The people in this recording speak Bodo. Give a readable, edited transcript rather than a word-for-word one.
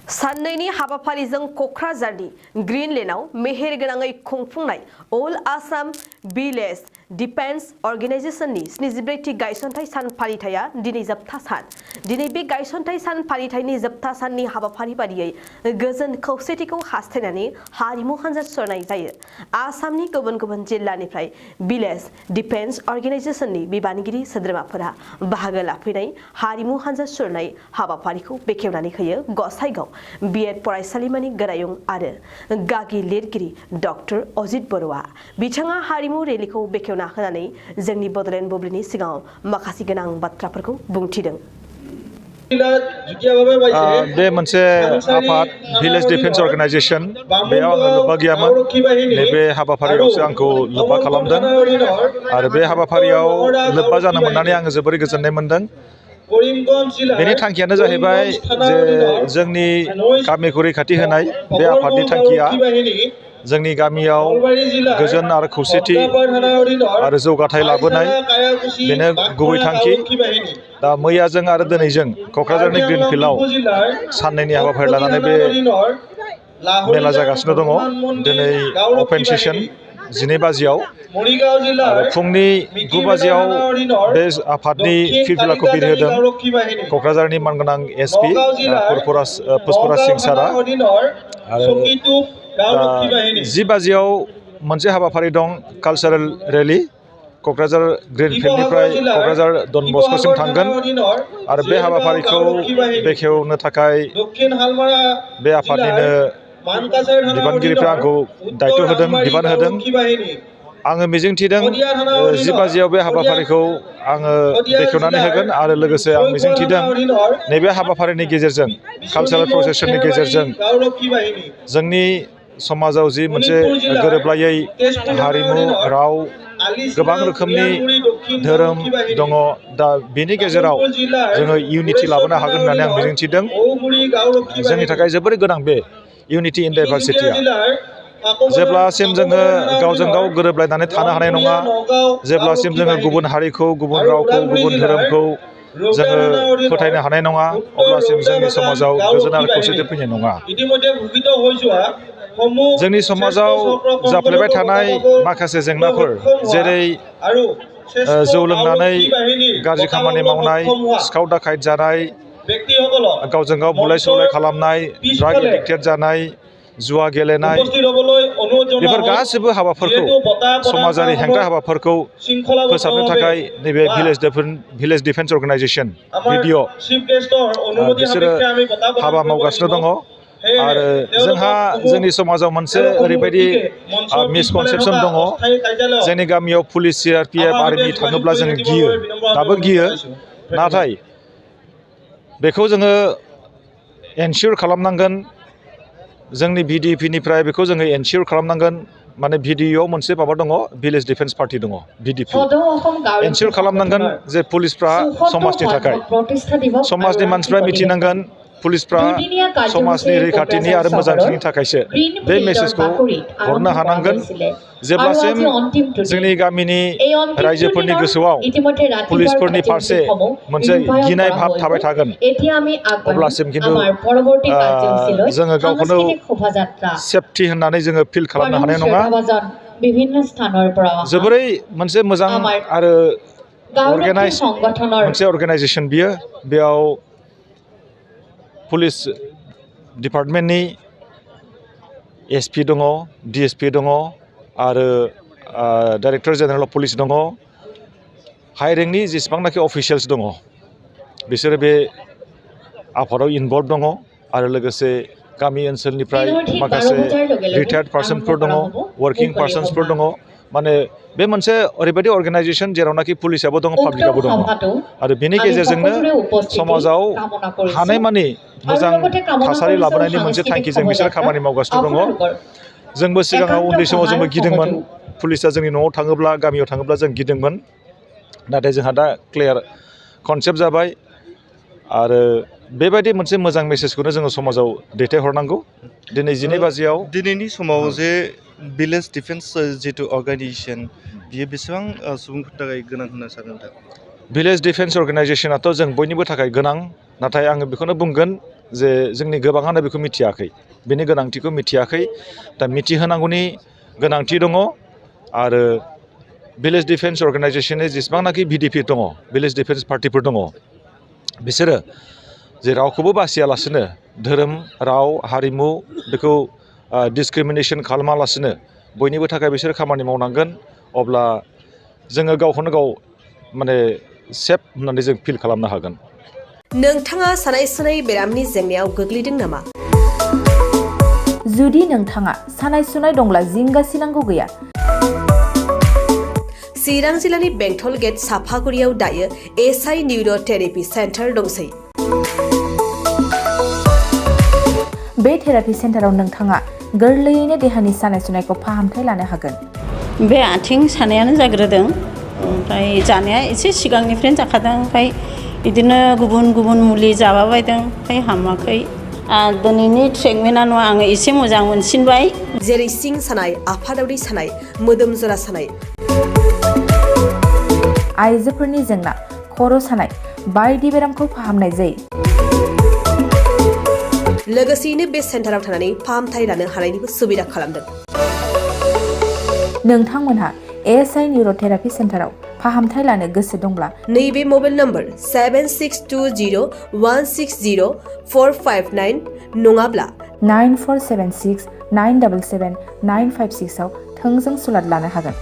साननैनि हाबाफारिजों क'क्राझारनि ग्रीनलेन्डआव मेहेरगोनाङै खुंफुंनाय अल आसाम भिलेज डिफेन्स अर्गेनाइजेशननि 74थि गायसनथाइ सान फालिथाया दिनै जोबथा सान। दिनै बे गायसनथाइ सान फालिथायनि जोबथा साननि हाबाफारि बादियै गोजोन खौसेथिखौ हास्थायनानै हारिमु हान्जा सुरनाय जायो। आसामनि गुबुन गुबुन जिल्लानिफ्राय भिलेज डिफेन्स अर्गेनाइजेशननि बिबानगिरि सोद्रोमाफोरा बाहागो लाफैनाय हारिमु हान्जा सुरनाय हाबाफारिखौ बेखेवनानै होयो गसाइगाव बिएड फरायसालिमानि गोरायुं आरो गागि लिरगिरि डक्टर अजित बर'आ। बिथाङा हारिमु रेलिखौ बेखेवना होनानै जोंनि बड'लेण्ड बुब्लिनि सिगाङाव माखासे गोनां बाथ्राफोरखौ बुंथिदों। बे मोनसे आफाद भिलेज डिफेन्स अर्गेनाइजेशन बेयाव आङो लोब्बा गैयामोन। नैबे हाबाफारियावसो आंखौ लोब्बा खालामदों आरो बे हाबाफारियाव लोब्बा जानो मोननानै आङो जोबोरै गोजोननाय मोनदों। बेनि थांखियानो जाहैबाय जे जोंनि गामिखौ रैखाथि होनाय। बे आफादनि थांखिया जोंनि गामियाव गोजोन आरो खौसेथि आरो जौगाथाय लाबोनाय बेनो गुबै थांखि। दा मैयाजों आरो दिनैजों क'क्राझारनि ग्रीन फिल्डआव साननैनि हाबाफारि लानानै बे मेला जागासिनो दङ। दिनै अपेन सेसन 12 बाजियाव आरो फुंनि 9 बाजियाव बे आफादनि फिरफिलाखौ बिरहोदों क'क्राझारनि मानगोनां एसपि पुष्पराज सिं सारा। आरो 10 बाजियाव मोनसे हाबाफारि दं कालचारेल रेलि क'क्राझार ग्रीन फिल्डनिफ्राय क'क्राझार डन बस्क'सिम थांगोन आरो बे हाबाफारिखौ बेखेवनो थाखाय बे आफादनिनो बिबानगिरिफ्रा आंखौ दायथ' होदों, बिबान होदों। आङो मिजिंथिदों 10 बाजियाव बे हाबाफारिखौ आङो बेखेवनानै होगोन आरो लोगोसे आं मिजिंथिदों नैबे हाबाफारिनि गेजेरजों कालचारेल प्रसेसननि गेजेरजों जोंनि समाजाव जि मोनसे गोरोबलायै हारिमु राव गोबां रोखोमनि धोरोम दङ, दा बेनि गेजेराव जोङो इउनिटि लाबोनो हागोन होननानै आं मिजिंथिदों। जोंनि थाखाय जोबोर गोनां बे इउनिटि इन डाइभारसिटिया। जेब्लासिम जोङो गावजों गाव गोरोबलायनानै थानो हानाय नङा, जेब्लासिम जोङो गुबुन हारिखौ, गुबुन रावखौ, गुबुन धोरोमखौ जोङो फोथायनो हानाय नङा, अब्लासिम जोंनि समाजाव गोजोन आरो खौसेथि फैनाय नङा। जोंनि समाजाव जाफ्लेबाय थानाय माखासे जेंनाफोर जेरै जौ लोंनानै गाज्रि खामानि मावनाय, सिखाव दाखायत जानाय, गावजों गाव बुलाय सुलाय खालामनाय, ड्राग एडिक्टेड जानाय, जुवा गेलेनाय, बेफोर गासिबो हाबाफोरखौ समाजारि हेंथा हाबाफोरखौ फोसाबनो थाखाय नैबे भिलेज डिफेन्स अर्गेनाइजेशन भिडिअ बिसोरो हाबा मावगासिनो दङ। आरो जोंहा जोंनि समाजाव मोनसे ओरैबायदि मिसकनसेपसन दङ, जोंनि गामियाव पुलिस, CRPF, आर्मि थाङोब्ला जोङो गियो, दाबो गियो। नाथाय बेखौ जोङो एनसियर खालामनांगोन, जोंनि VDPनिफ्राय बेखौ जोङो एनसियर खालामनांगोन। माने VDPआव मोनसे माबा दङ, भिलेज डिफेन्स पार्टि दङ, VDP। एनसियर खालामनांगोन जे पुलिसफ्रा समाजनि थाखाय, समाजनि मानसिफ्रा मिथिनांगोन पुलिसफ्रा समाजनि रैखाथिनि आरो मोजांथिनि थाखायसो बे मेसेजखौ हरनो हानांगोन। जेब्लासिम जोंनि गामिनि रायजोफोरनि गोसोआव पुलिसफोरनि फारसे मोनसे गिनाय भाब थाबाय थागोन, अब्लासिम खिन्थु जोङो गावखौनो सेफटि होननानै जोङो फिल खालामनो हानाय नङा। जोबोरै मोनसे मोजां आरो अर्गेनाइज मोनसे अर्गेनाइजेसन बियो। बेयाव पुलिस डिपार्टमेन्टनि SP दङ, DSP दङ आरो डाइरेक्टर जेनेरेल अफ पुलिस दङ। हाइ रेंकनि जेसेबांनाखि अफिसियेल्स दङ बिसोरो बे आफादाव इनभल्भ दङ आरो लोगोसे गामि ओनसोलनिफ्राय माखासे रिटायार्ड पार्सनफोर दङ, वार्किं पार्सनसफोर दङ। माने बे मोनसे ओरैबायदि अर्गेनाइजेसन जेरावनाखि पुलिसाबो दङ, पाब्लिकआबो दङ आरो बेनि गेजेरजोंनो समाजाव हानायमानि मोजां थासारि लाबोनायनि मोनसे थांखिजों बिसोरो खामानि मावगासिनो दङ। जोंबो सिगाङाव उन्दै समाव जोंबो गिदोंमोन, पुलिसा जोंनि न'आव थाङोब्ला, गामियाव थाङोब्ला जों गिदोंमोन। नाथाय जोंहा दा क्लियार कनसेप्ट जाबाय आरो बेबायदि मोनसे मोजां मेसेजखौनो जोङो समाजाव दैथायहरनांगौ। दिनै 12 बाजियाव दिनैनि समाव जे भिलेज डिफेन्स जिथु अर्गेनाइजेसन, बियो बेसेबां सुबुंफोरनि थाखाय गोनां होनना सानो नोंथां? भिलेज डिफेन्स अर्गेनाइजेसनाथ' जों बयनिबो थाखाय गोनां, नाथाय आङो बेखौनो बुंगोन जे जोंनि गोबाङानो बेखौ मिथियाखै, बेनि गोनांथिखौ मिथियाखै। दा मिथिहोनांगौनि गोनांथि दङ। आरो भिलेज डिफेन्स अर्गेनाइजेसननि जेसेबांनाखि VDP दङ, भिलेज डिफेन्स पार्टिफोर दङ, बिसोरो जे रावखौबो बासियालासिनो धोरोम, राव, हारिमु बेखौ डिसक्रिमिनेसन खालामालासिनो बयनिबो थाखाय बिसोर खामानि मावनांगोन। अब्ला जोङो गावखौनो गाव माने सेफ होननानै जों फिल खालामनो हागोन। नोंथाङा सानाय सुनाय बेरामनि जेंनायाव गोग्लैदों नामा? जुदि नोंथाङा सानाय सुनाय दंब्ला जिंगासिनांगौ गैया। चिरां जिल्लानि बेंटल गेट साफागुरियाव दायो SI निउर' थेरापि सेन्टार दंसै। बे थेरापि सेन्टाराव नोंथाङा गोरलैयैनो देहानि सानाय सुनायखौ फाहामथाय लानो हागोन। बे आथिं सानायानो जाग्रोदों, ओमफ्राय जानाया एसे सिगांनिफ्रायनो जाखादों, ओमफ्राय बिदिनो गुबुन गुबुन मुलि जाबाबायदों, ओमफ्राय हामाखै। दिनैनि ट्रिटमेन्टआनो आङो एसे मोजां मोनसिनबाय। जेरै सिं सानाय, आफादावरि सानाय, मोदोम जरा सानाय, आइजोफोरनि जेंना, खर' सानाय बायदि बेरामखौ फाहामनाय जायो। लोगोसेयैनो बे सेन्टाराव थानानै फाहामथाय लानो हानायनिबो सुबिदा खालामदों। नोंथांमोनहा SI निउर' थेरापि सेन्टाराव फाहामथाय लानो गोसो दंब्ला नैबे मबाइल नम्बर 7620160459 नङाब्ला 9476977956 आव थोंजों सुलाद लानो हागोन।